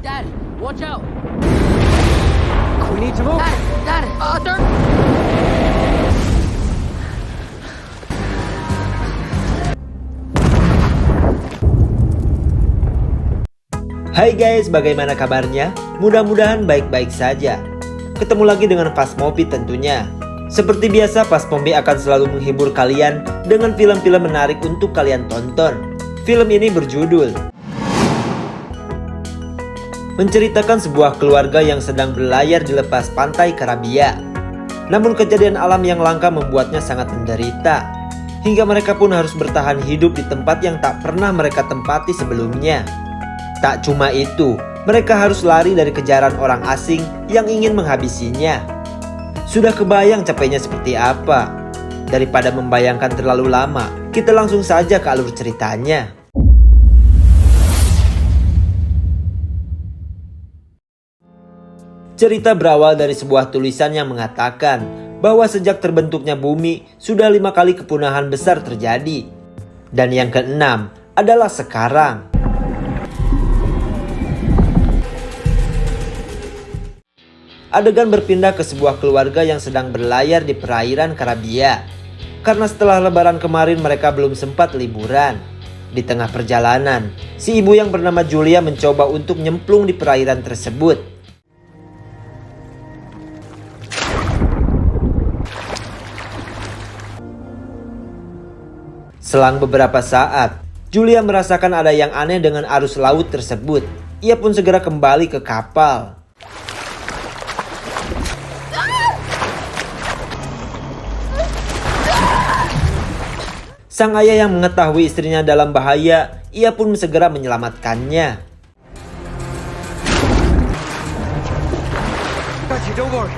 Dad, watch out! We need to move. Dad, sir! Hai guys, bagaimana kabarnya? Mudah-mudahan baik-baik saja. Ketemu lagi dengan Phasmobi tentunya. Seperti biasa, Phasmobi akan selalu menghibur kalian dengan film-film menarik untuk kalian tonton. Film ini berjudul menceritakan sebuah keluarga yang sedang berlayar di lepas pantai Karabia. Namun kejadian alam yang langka membuatnya sangat menderita, hingga mereka pun harus bertahan hidup di tempat yang tak pernah mereka tempati sebelumnya. Tak cuma itu, mereka harus lari dari kejaran orang asing yang ingin menghabisinya. Sudah kebayang capeknya seperti apa? Daripada membayangkan terlalu lama, kita langsung saja ke alur ceritanya. Cerita berawal dari sebuah tulisan yang mengatakan bahwa sejak terbentuknya bumi, sudah 5 kali kepunahan besar terjadi. Dan yang keenam adalah sekarang. Adegan berpindah ke sebuah keluarga yang sedang berlayar di perairan Karabia. Karena setelah lebaran kemarin mereka belum sempat liburan. Di tengah perjalanan, si ibu yang bernama Julia mencoba untuk nyemplung di perairan tersebut. Selang beberapa saat, Julia merasakan ada yang aneh dengan arus laut tersebut. Ia pun segera kembali ke kapal. Sang ayah yang mengetahui istrinya dalam bahaya, ia pun segera menyelamatkannya. Don't worry.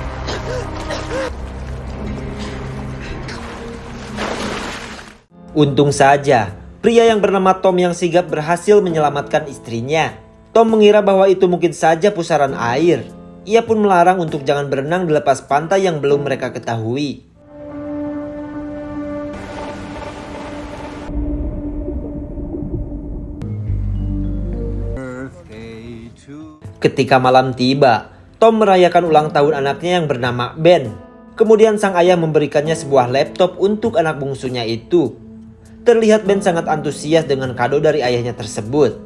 Untung saja, pria yang bernama Tom yang sigap berhasil menyelamatkan istrinya. Tom mengira bahwa itu mungkin saja pusaran air. Ia pun melarang untuk jangan berenang di lepas pantai yang belum mereka ketahui. Ketika malam tiba, Tom merayakan ulang tahun anaknya yang bernama Ben. Kemudian sang ayah memberikannya sebuah laptop untuk anak bungsunya itu. Terlihat Ben sangat antusias dengan kado dari ayahnya tersebut.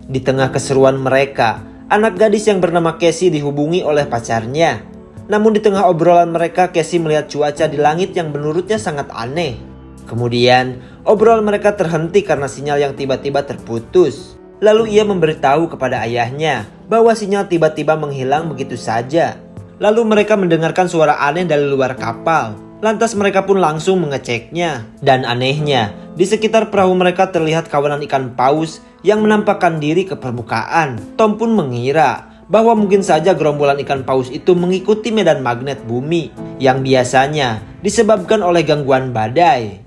Di tengah keseruan mereka, anak gadis yang bernama Casey dihubungi oleh pacarnya. Namun di tengah obrolan mereka, Casey melihat cuaca di langit yang menurutnya sangat aneh. Kemudian, obrolan mereka terhenti karena sinyal yang tiba-tiba terputus. Lalu ia memberitahu kepada ayahnya bahwa sinyal tiba-tiba menghilang begitu saja. Lalu mereka mendengarkan suara aneh dari luar kapal. Lantas mereka pun langsung mengeceknya. Dan anehnya, di sekitar perahu mereka terlihat kawanan ikan paus yang menampakkan diri ke permukaan. Tom pun mengira bahwa mungkin saja gerombolan ikan paus itu mengikuti medan magnet bumi yang biasanya disebabkan oleh gangguan badai.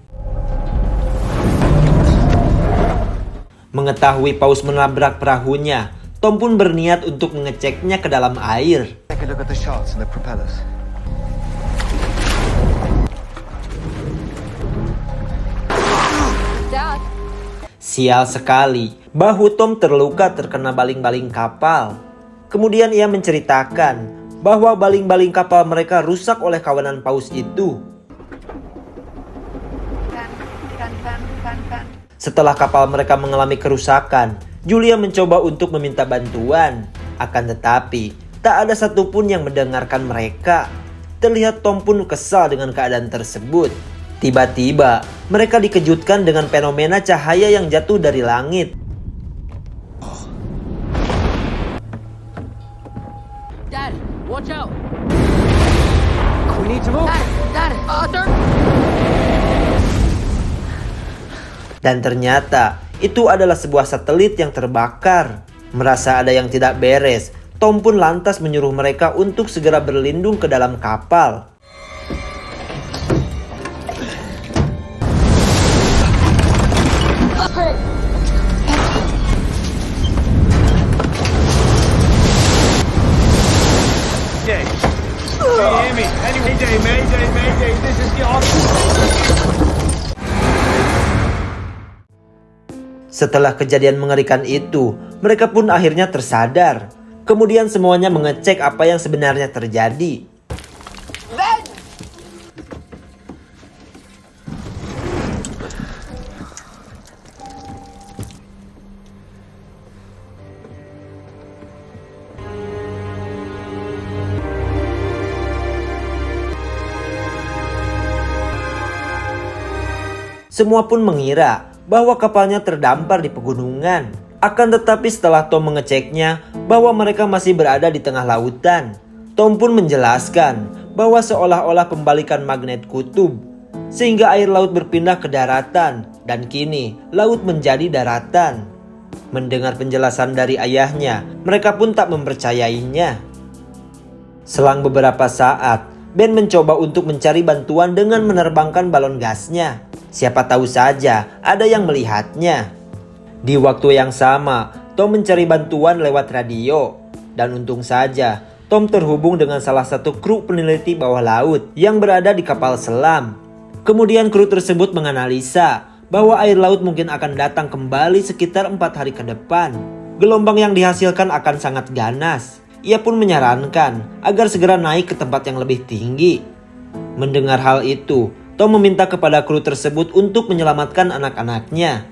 Mengetahui paus menabrak perahunya, Tom pun berniat untuk mengeceknya ke dalam air. Take a look at the shots and the propellers. Dad! Sial sekali, bahu Tom terluka terkena baling-baling kapal. Kemudian ia menceritakan bahwa baling-baling kapal mereka rusak oleh kawanan paus itu. Setelah kapal mereka mengalami kerusakan, Julia mencoba untuk meminta bantuan. Akan tetapi, tak ada satupun yang mendengarkan mereka. Terlihat Tom pun kesal dengan keadaan tersebut. Tiba-tiba, mereka dikejutkan dengan fenomena cahaya yang jatuh dari langit. Dad, watch out! We need to move. Dad, sir! Dan ternyata, itu adalah sebuah satelit yang terbakar. Merasa ada yang tidak beres, Tom pun lantas menyuruh mereka untuk segera berlindung ke dalam kapal. Mayday, this is the Setelah kejadian mengerikan itu, mereka pun akhirnya tersadar. Kemudian semuanya mengecek apa yang sebenarnya terjadi. Semua pun mengira bahwa kapalnya terdampar di pegunungan. Akan tetapi setelah Tom mengeceknya bahwa mereka masih berada di tengah lautan, Tom pun menjelaskan bahwa seolah-olah pembalikan magnet kutub, sehingga air laut berpindah ke daratan dan kini laut menjadi daratan. Mendengar penjelasan dari ayahnya, mereka pun tak mempercayainya. Selang beberapa saat, Ben mencoba untuk mencari bantuan dengan menerbangkan balon gasnya. Siapa tahu saja ada yang melihatnya. Di waktu yang sama, Tom mencari bantuan lewat radio. Dan untung saja, Tom terhubung dengan salah satu kru peneliti bawah laut yang berada di kapal selam. Kemudian kru tersebut menganalisa bahwa air laut mungkin akan datang kembali sekitar 4 hari ke depan. Gelombang yang dihasilkan akan sangat ganas. Ia pun menyarankan agar segera naik ke tempat yang lebih tinggi. Mendengar hal itu, Tom meminta kepada kru tersebut untuk menyelamatkan anak-anaknya.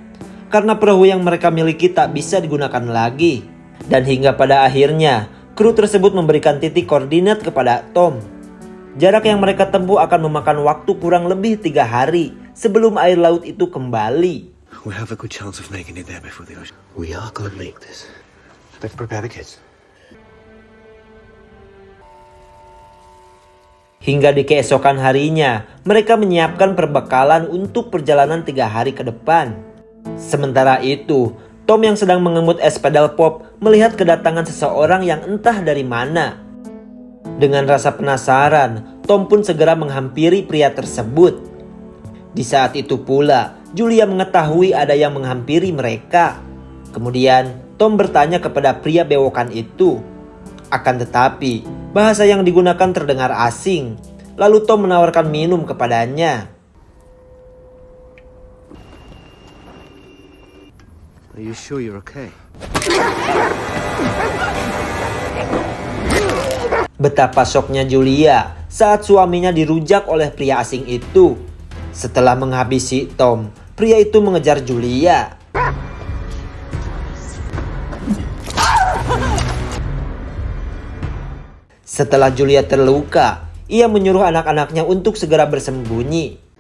Karena perahu yang mereka miliki tak bisa digunakan lagi. Dan hingga pada akhirnya, kru tersebut memberikan titik koordinat kepada Tom. Jarak yang mereka tempuh akan memakan waktu kurang lebih 3 hari sebelum air laut itu kembali. We have a good chance of making it there before the ocean. We are gonna make this. Let's prepare the kids. Hingga di keesokan harinya, mereka menyiapkan perbekalan untuk perjalanan 3 hari ke depan. Sementara itu, Tom yang sedang mengemut es pedal pop melihat kedatangan seseorang yang entah dari mana. Dengan rasa penasaran, Tom pun segera menghampiri pria tersebut. Di saat itu pula, Julia mengetahui ada yang menghampiri mereka. Kemudian, Tom bertanya kepada pria bewokan itu. Akan tetapi, bahasa yang digunakan terdengar asing. Lalu Tom menawarkan minum kepadanya. Are you sure you're okay? Betapa syoknya Julia saat suaminya dirujak oleh pria asing itu. Setelah menghabisi Tom, pria itu mengejar Julia. Setelah Julia terluka, ia menyuruh anak-anaknya untuk segera bersembunyi.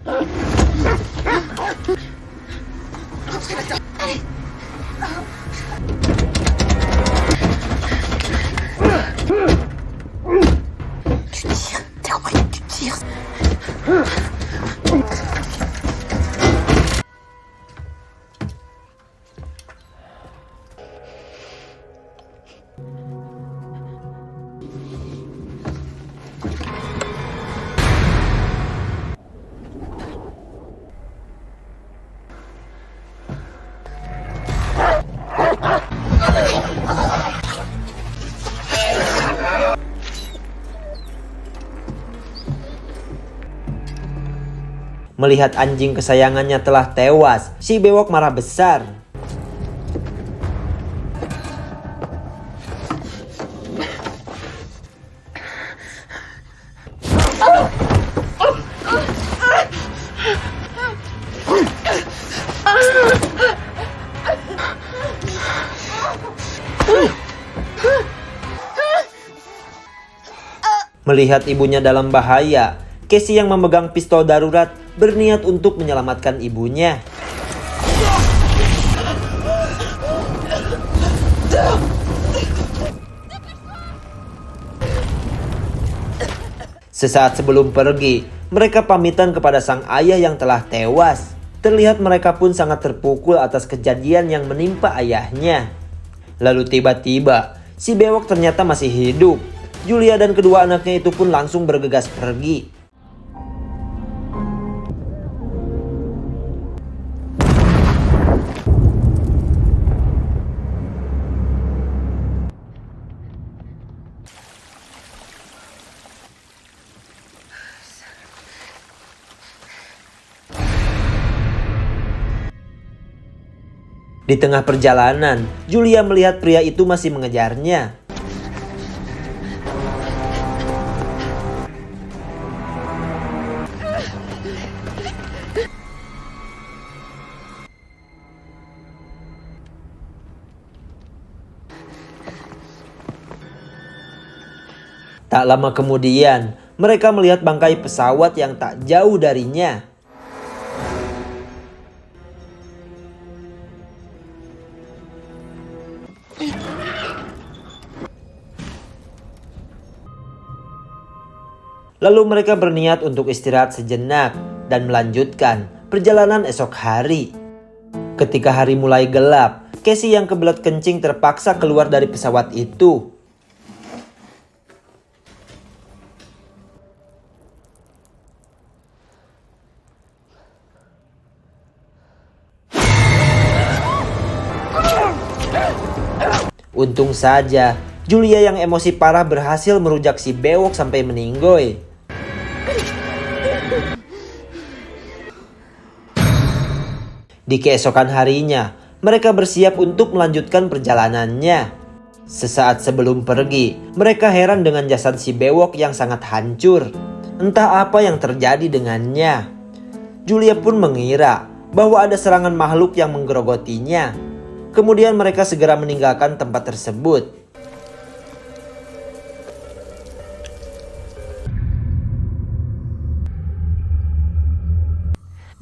Melihat anjing kesayangannya telah tewas, si bewok marah besar. Melihat ibunya dalam bahaya, Casey yang memegang pistol darurat berniat untuk menyelamatkan ibunya. Sesaat sebelum pergi, mereka pamitan kepada sang ayah yang telah tewas. Terlihat mereka pun sangat terpukul atas kejadian yang menimpa ayahnya. Lalu tiba-tiba, si bewok ternyata masih hidup. Julia dan kedua anaknya itu pun langsung bergegas pergi. Di tengah perjalanan, Julia melihat pria itu masih mengejarnya. Tak lama kemudian, mereka melihat bangkai pesawat yang tak jauh darinya. Lalu mereka berniat untuk istirahat sejenak dan melanjutkan perjalanan esok hari. Ketika hari mulai gelap, Casey yang kebelet kencing terpaksa keluar dari pesawat itu. Untung saja, Julia yang emosi parah berhasil merujak si bewok sampai meninggoy. Di keesokan harinya, mereka bersiap untuk melanjutkan perjalanannya. Sesaat sebelum pergi, mereka heran dengan jasad si bewok yang sangat hancur. Entah apa yang terjadi dengannya. Julia pun mengira bahwa ada serangan makhluk yang menggerogotinya. Kemudian mereka segera meninggalkan tempat tersebut.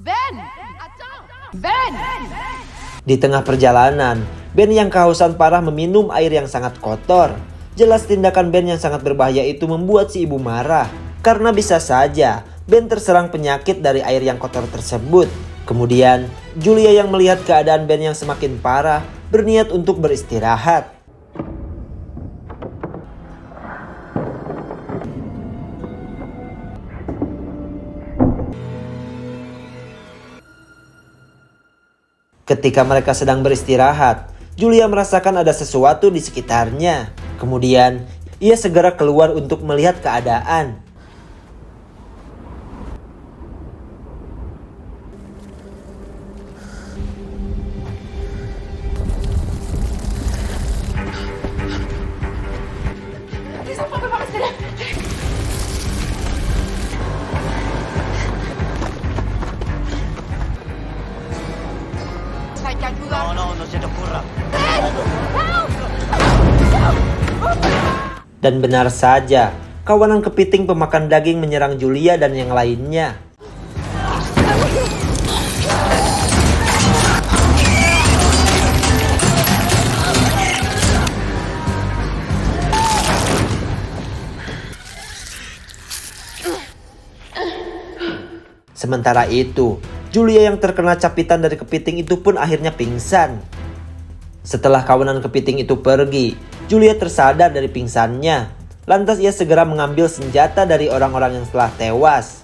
Ben! Ben! Di tengah perjalanan, Ben yang kehausan parah meminum air yang sangat kotor. Jelas tindakan Ben yang sangat berbahaya itu membuat si ibu marah. Karena bisa saja Ben terserang penyakit dari air yang kotor tersebut. Kemudian, Julia yang melihat keadaan Ben yang semakin parah, berniat untuk beristirahat. Ketika mereka sedang beristirahat, Julia merasakan ada sesuatu di sekitarnya. Kemudian, ia segera keluar untuk melihat keadaan. Dan benar saja, kawanan kepiting pemakan daging menyerang Julia dan yang lainnya. Sementara itu, Julia yang terkena capitan dari kepiting itu pun akhirnya pingsan. Setelah kawanan kepiting itu pergi, Julia tersadar dari pingsannya. Lantas ia segera mengambil senjata dari orang-orang yang telah tewas.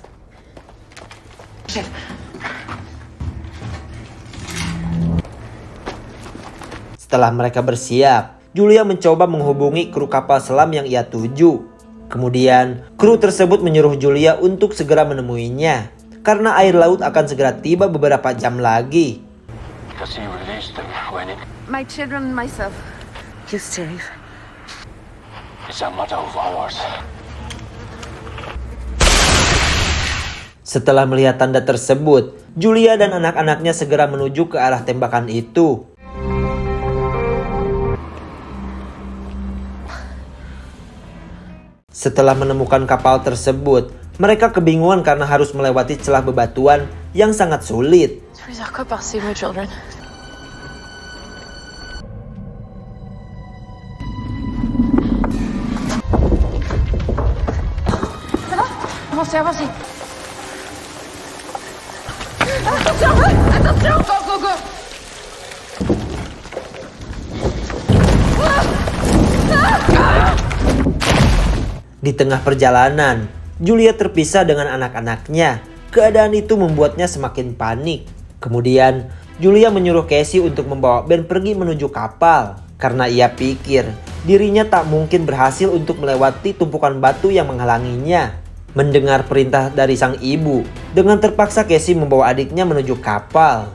Setelah mereka bersiap, Julia mencoba menghubungi kru kapal selam yang ia tuju. Kemudian, kru tersebut menyuruh Julia untuk segera menemuinya, karena air laut akan segera tiba beberapa jam lagi. My children and myself. You safe. It's a matter of hours. Setelah melihat tanda tersebut, Julia dan anak-anaknya segera menuju ke arah tembakan itu. Setelah menemukan kapal tersebut, mereka kebingungan karena harus melewati celah bebatuan yang sangat sulit. Ça veut dire quoi par ces mots, children? Avancez, avancez. Attention, attention. Go, go, go. Di tengah perjalanan, Julia terpisah dengan anak-anaknya. Keadaan itu membuatnya semakin panik. Kemudian, Julia menyuruh Casey untuk membawa Ben pergi menuju kapal. Karena ia pikir dirinya tak mungkin berhasil untuk melewati tumpukan batu yang menghalanginya. Mendengar perintah dari sang ibu, dengan terpaksa Casey membawa adiknya menuju kapal.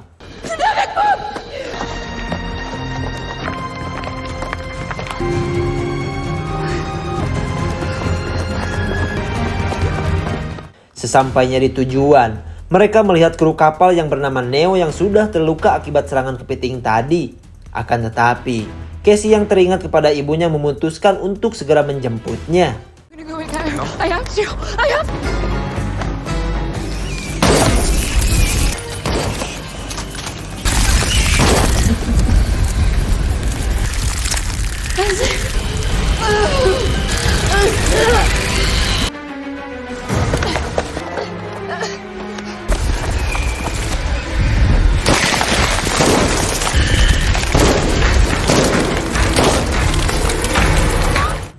Sesampainya di tujuan, mereka melihat kru kapal yang bernama Neo yang sudah terluka akibat serangan kepiting tadi. Akan tetapi, Casey yang teringat kepada ibunya memutuskan untuk segera menjemputnya. I'm gonna go in. I have to. I have.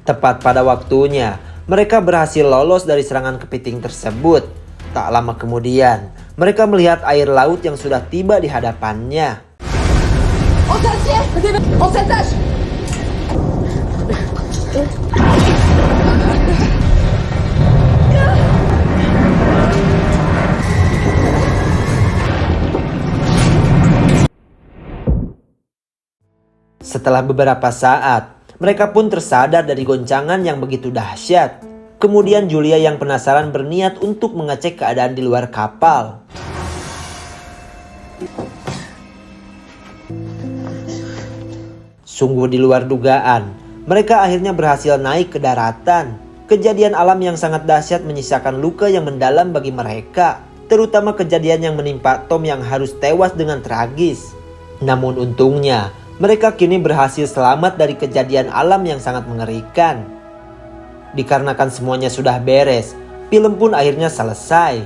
Tepat pada waktunya, mereka berhasil lolos dari serangan kepiting tersebut. Tak lama kemudian, mereka melihat air laut yang sudah tiba di hadapannya. On s'assied. On s'attache. Setelah beberapa saat, mereka pun tersadar dari goncangan yang begitu dahsyat. Kemudian Julia yang penasaran berniat untuk mengecek keadaan di luar kapal. Sungguh di luar dugaan, mereka akhirnya berhasil naik ke daratan. Kejadian alam yang sangat dahsyat menyisakan luka yang mendalam bagi mereka, terutama kejadian yang menimpa Tom yang harus tewas dengan tragis. Namun untungnya, mereka kini berhasil selamat dari kejadian alam yang sangat mengerikan. Dikarenakan semuanya sudah beres, film pun akhirnya selesai.